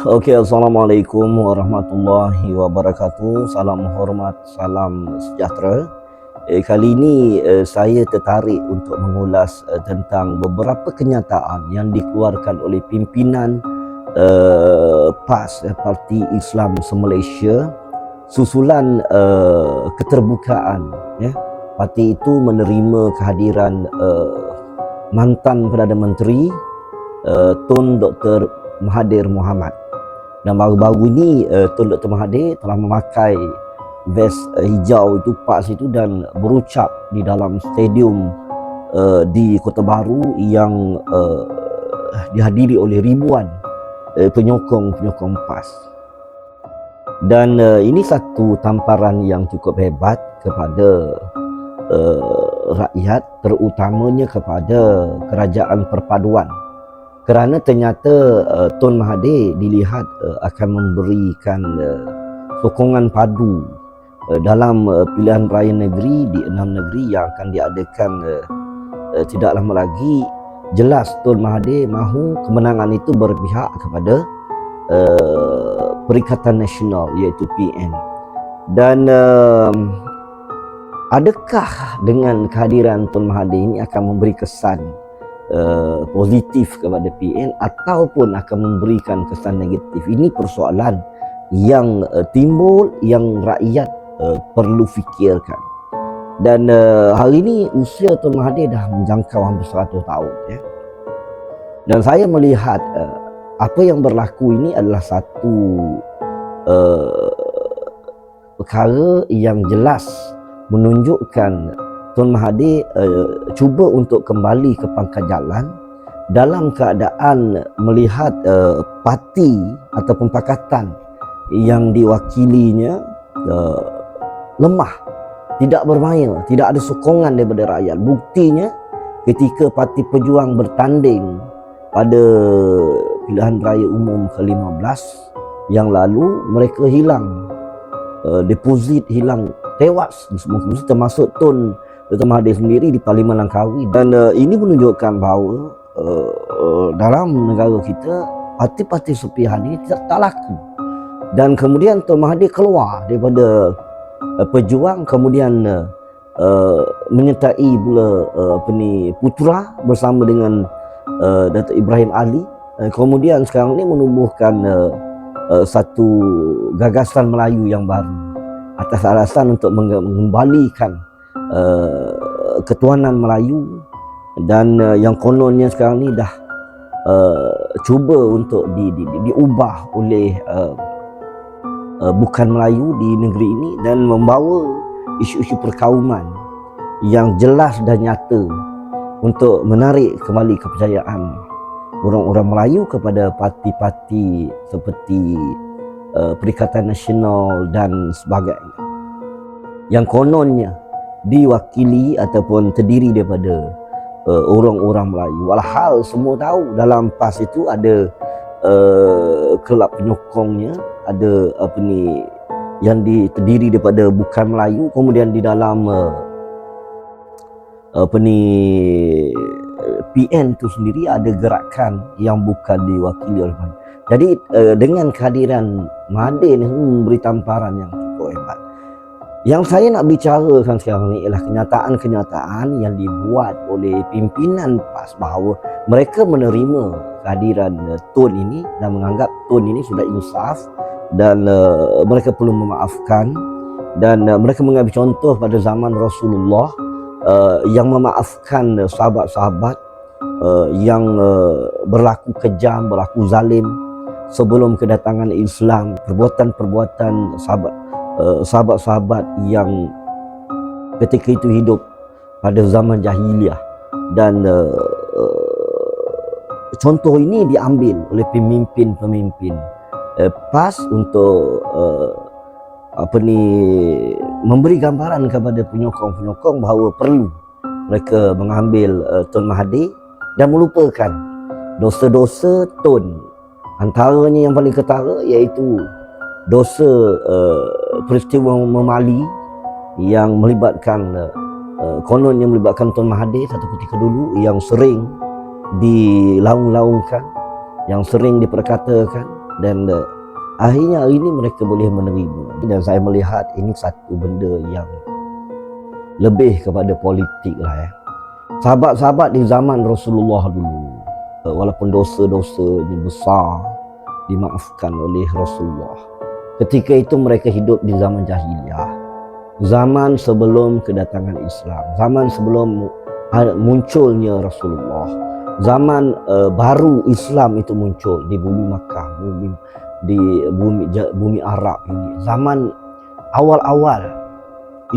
Okey, Assalamualaikum warahmatullahi wabarakatuh. Salam hormat, salam sejahtera. Kali ini saya tertarik untuk mengulas tentang beberapa kenyataan yang dikeluarkan oleh pimpinan PAS, Parti Islam Se-Malaysia, susulan keterbukaan. Parti itu menerima kehadiran mantan Perdana Menteri Tun Dr. Mahathir Mohamad. Dan baru-baru ini Tun Dr. Mahathir telah memakai vest hijau itu, PAS itu, dan berucap di dalam stadium di Kota Baru yang dihadiri oleh ribuan penyokong PAS. Dan ini satu tamparan yang cukup hebat kepada rakyat, terutamanya kepada Kerajaan Perpaduan. Kerana ternyata Tun Mahathir dilihat akan memberikan sokongan padu dalam pilihan raya negeri di 6 negeri yang akan diadakan tidak lama lagi. Jelas Tun Mahathir mahu kemenangan itu berpihak kepada Perikatan Nasional, iaitu PN. Dan adakah dengan kehadiran Tun Mahathir ini akan memberi kesan positif kepada PN ataupun akan memberikan kesan negatif? Ini persoalan yang timbul, yang rakyat perlu fikirkan. Dan hari ini usia Tun Mahathir dah menjangkau hampir 100 tahun. Dan saya melihat apa yang berlaku ini adalah satu perkara yang jelas menunjukkan Tun Mahathir cuba untuk kembali ke pangkal jalan dalam keadaan melihat parti ataupun pakatan yang diwakilinya lemah, tidak bermain, tidak ada sokongan daripada rakyat. Buktinya ketika Parti Pejuang bertanding pada pilihan raya umum ke-15 yang lalu, mereka hilang deposit, hilang, tewas di semua kursi, termasuk Tun Dr. Mahathir sendiri di Parlimen Langkawi. Dan ini menunjukkan bahawa dalam negara kita parti-parti sepihak ini tak laku. Dan kemudian Tun Mahathir keluar daripada Pejuang, kemudian menyertai pula Putra bersama dengan Datuk Ibrahim Ali. Kemudian sekarang ini menubuhkan satu gagasan Melayu yang baru atas alasan untuk mengembalikan ketuanan Melayu. Dan yang kononnya sekarang ni dah cuba untuk diubah oleh bukan Melayu di negeri ini dan membawa isu-isu perkauman yang jelas dan nyata untuk menarik kembali kepercayaan orang-orang Melayu kepada parti-parti seperti Perikatan Nasional dan sebagainya, yang kononnya diwakili ataupun terdiri daripada orang-orang Melayu. Walhal semua tahu dalam PAS itu ada kelab penyokongnya, ada yang terdiri daripada bukan Melayu. Kemudian di dalam PN itu sendiri ada gerakan yang bukan diwakili oleh Melayu. Jadi dengan kehadiran Mahathir ini memberi tamparan yang cukup hebat. Yang saya nak bicarakan sekarang ni ialah kenyataan-kenyataan yang dibuat oleh pimpinan PAS bahawa mereka menerima kehadiran Tun ini dan menganggap Tun ini sudah insaf dan mereka perlu memaafkan. Dan mereka mengambil contoh pada zaman Rasulullah yang memaafkan sahabat-sahabat yang berlaku kejam, berlaku zalim sebelum kedatangan Islam, perbuatan-perbuatan sahabat-sahabat yang ketika itu hidup pada zaman jahiliah. Dan contoh ini diambil oleh pemimpin-pemimpin PAS untuk memberi gambaran kepada penyokong-penyokong bahawa perlu mereka mengambil Tun Mahathir dan melupakan dosa-dosa Tun. Antaranya yang paling ketara iaitu dosa peristiwa memali yang melibatkan kononnya melibatkan Tun Mahathir satu ketika dulu, yang sering dilaung-laungkan, yang sering diperkatakan, dan akhirnya hari ini mereka boleh menerima. Dan saya melihat ini satu benda yang lebih kepada politik lah ya. Sahabat-sahabat di zaman Rasulullah dulu, walaupun dosa-dosanya besar, dimaafkan oleh Rasulullah. Ketika itu mereka hidup di zaman jahiliyah, zaman sebelum kedatangan Islam, zaman sebelum munculnya Rasulullah, zaman baru Islam itu muncul di bumi Makkah, bumi Arab ini, zaman awal-awal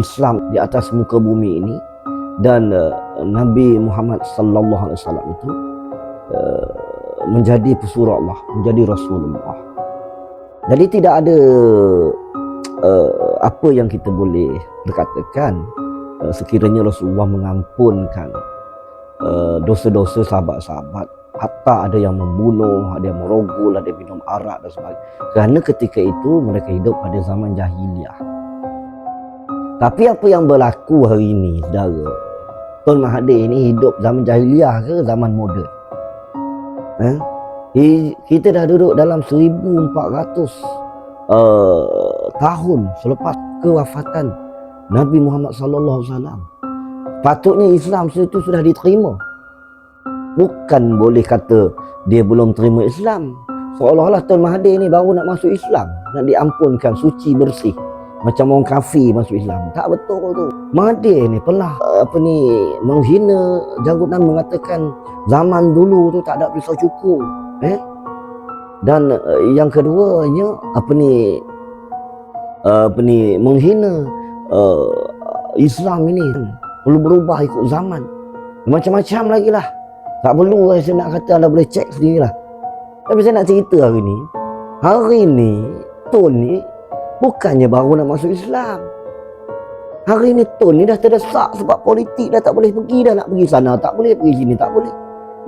Islam di atas muka bumi ini. Dan Nabi Muhammad sallallahu alaihi wasallam itu menjadi pesuruh Allah, menjadi Rasulullah. Jadi tidak ada apa yang kita boleh berkatakan sekiranya Rasulullah mengampunkan dosa-dosa sahabat-sahabat, hatta ada yang membunuh, ada yang merogol, ada yang minum arak dan sebagainya, kerana ketika itu mereka hidup pada zaman jahiliyah. Tapi apa yang berlaku hari ini, saudara, Tun Mahathir ini hidup zaman jahiliyah ke zaman moden? Kita dah duduk dalam 1400 tahun selepas kewafatan Nabi Muhammad sallallahu alaihi wasallam. Patutnya Islam itu sudah diterima. Bukan boleh kata dia belum terima Islam. Seolah-olah Tun Mahathir ni baru nak masuk Islam, nak diampunkan, suci bersih, macam orang kafir masuk Islam. Tak betul tu. Mahathir ni pernah menghina janggutan, mengatakan zaman dulu tu tak ada pisau cukur. Dan yang keduanya menghina Islam ini perlu berubah ikut zaman. Macam-macam lagi lah. Tak perlu saya nak kata, anda boleh cek sendirilah. Tapi saya nak cerita hari ni Tun ni bukannya baru nak masuk Islam. Hari ni Tun ni dah terdesak sebab politik, dah tak boleh pergi, dah nak pergi sana tak boleh, pergi sini tak boleh.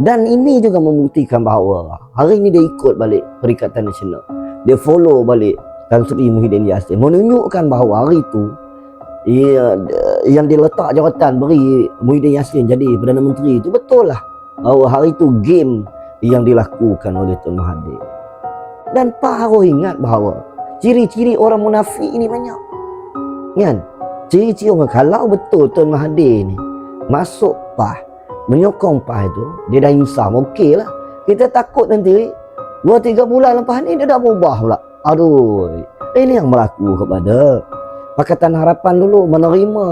Dan ini juga membuktikan bahawa hari ni dia ikut balik Perikatan Nasional, dia follow balik Tan Sri Muhyiddin Yassin, menunjukkan bahawa hari itu yang diletak jawatan beri Muhyiddin Yassin jadi Perdana Menteri itu betul lah, bahawa hari itu game yang dilakukan oleh Tun Mahathir. Dan Pak harus ingat bahawa ciri-ciri orang munafik ini banyak, kan? Ciri-ciri orang, kalau betul Tun Mahathir ni masuk PAH, menyokong PAH itu, dia dah insaf, okey lah. Kita takut nanti 2-3 bulan lepas ni dia dah berubah pula. Aduh, ini yang berlaku kepada Pakatan Harapan dulu, menerima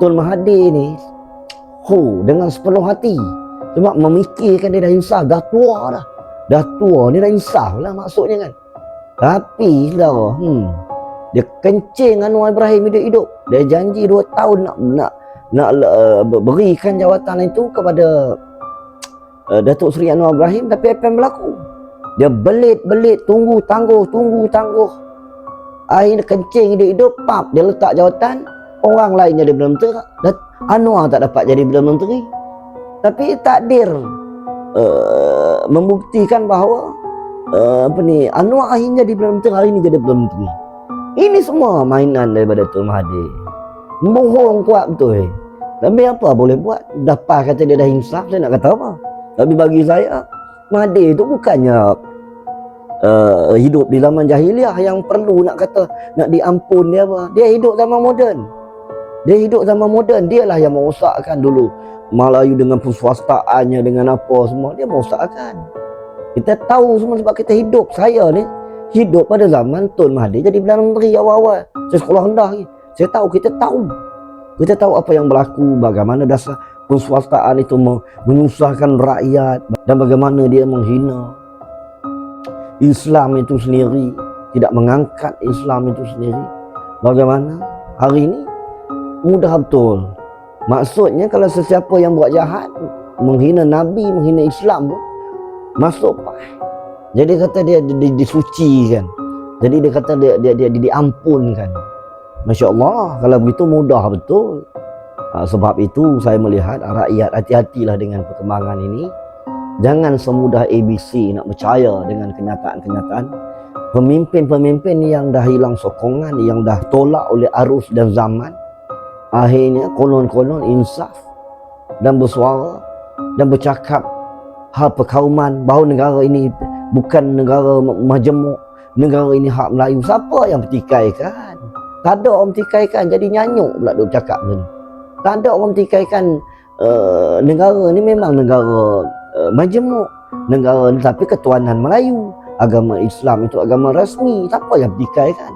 Tun Mahathir ni dengan sepenuh hati, sebab memikirkan dia dah insaf, dah tua ni dah insaf lah maksudnya kan. Tapi saudara, dia kencing Anwar Ibrahim hidup. Dia janji 2 tahun nak berikan jawatan itu kepada Datuk Seri Anwar Ibrahim, tapi apa yang berlaku? Dia belit-belit, tunggu tangguh. Akhirnya kencing hidup, pap, dia letak jawatan, orang lain jadi Perdana Menteri. Anwar tak dapat jadi Perdana Menteri. Tapi takdir membuktikan bahawa Anwar akhirnya jadi Perdana Menteri, hari ini jadi Perdana Menteri. Ini semua mainan daripada Tun Mahathir. Bohong kuat betul. Tapi apa boleh buat? Dapat kata dia dah insaf, saya nak kata apa? Tapi bagi saya, Mahathir itu bukannya hidup di zaman jahiliah yang perlu nak kata nak diampun dia apa. Dia hidup zaman moden. Dialah yang merosakkan dulu Melayu dengan perswastaannya, dengan apa semua. Dia merosakkan. Kita tahu semua sebab kita hidup. Saya ni hidup pada zaman Tun Mahathir jadi Perdana Menteri awal-awal. Saya sekolah rendah lagi. Kita tahu apa yang berlaku, bagaimana dasar perswastaan itu menyusahkan rakyat, dan bagaimana dia menghina Islam itu sendiri, tidak mengangkat Islam itu sendiri. Bagaimana hari ini mudah betul. Maksudnya kalau sesiapa yang buat jahat, menghina Nabi, menghina Islam pun masuk PAH. Jadi kata dia disucikan. Jadi dia kata dia diampunkan. Masya Allah, kalau begitu mudah betul. Sebab itu saya melihat rakyat hati-hatilah dengan perkembangan ini. Jangan semudah ABC nak percaya dengan kenyataan-kenyataan. Pemimpin-pemimpin yang dah hilang sokongan, yang dah tolak oleh arus dan zaman, akhirnya konon-konon insaf dan bersuara dan bercakap hal perkauman, bahawa negara ini bukan negara majemuk, negara ini hak Melayu. Siapa yang pertikaikan? Tak ada orang pertikaikan. Jadi nyanyuk pula dia bercakap macam ni. Tak ada orang pertikaikan. Negara ni memang negara majemuk, negara ni tapi ketuanan Melayu, agama Islam itu agama rasmi. Siapa yang pertikaikan?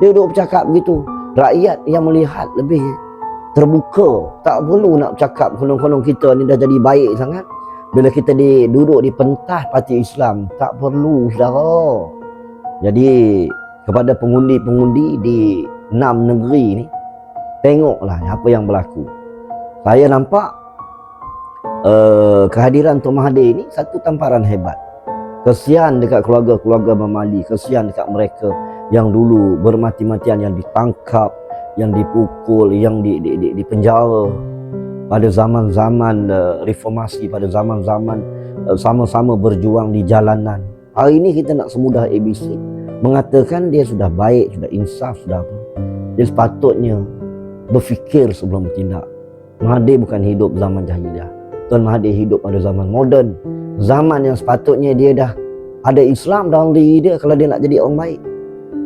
Dia duduk bercakap begitu. Rakyat yang melihat lebih terbuka, tak perlu nak bercakap konon-konon kita ni dah jadi baik sangat. Bila kita duduk di pentas parti Islam, tak perlu, saudara. Jadi kepada pengundi-pengundi di 6 negeri ni, tengoklah apa yang berlaku. Saya nampak kehadiran Tun Mahathir ni satu tamparan hebat. Kesian dekat keluarga-keluarga Mamali, kesian dekat mereka yang dulu bermati-matian, yang ditangkap, yang dipukul, yang di penjara pada zaman-zaman reformasi, pada zaman-zaman sama-sama berjuang di jalanan. Hari ini kita nak semudah ABC mengatakan dia sudah baik, sudah insaf, sudah apa. Dia sepatutnya berfikir sebelum bertindak. Mahathir bukan hidup zaman jahiliah. Tuan Mahathir hidup pada zaman moden, zaman yang sepatutnya dia dah ada Islam dalam diri dia kalau dia nak jadi orang baik.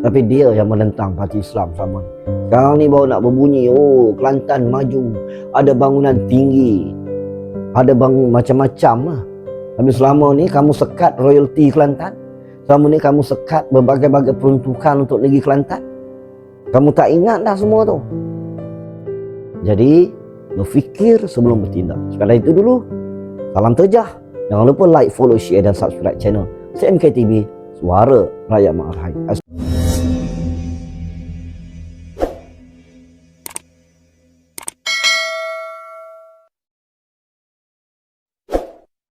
Tapi dia yang menentang parti Islam sama ni. Sekarang ni baru nak berbunyi, oh Kelantan maju, ada bangunan tinggi, ada bangun macam-macam lah. Tapi selama ni kamu sekat royalty Kelantan, selama ni kamu sekat berbagai-bagai peruntukan untuk negeri Kelantan. Kamu tak ingat dah semua tu. Jadi berfikir sebelum bertindak. Sekadar itu dulu. Salam terjah. Jangan lupa like, follow, share dan subscribe channel CMK TV, Suara Rakyat Mak Arhai.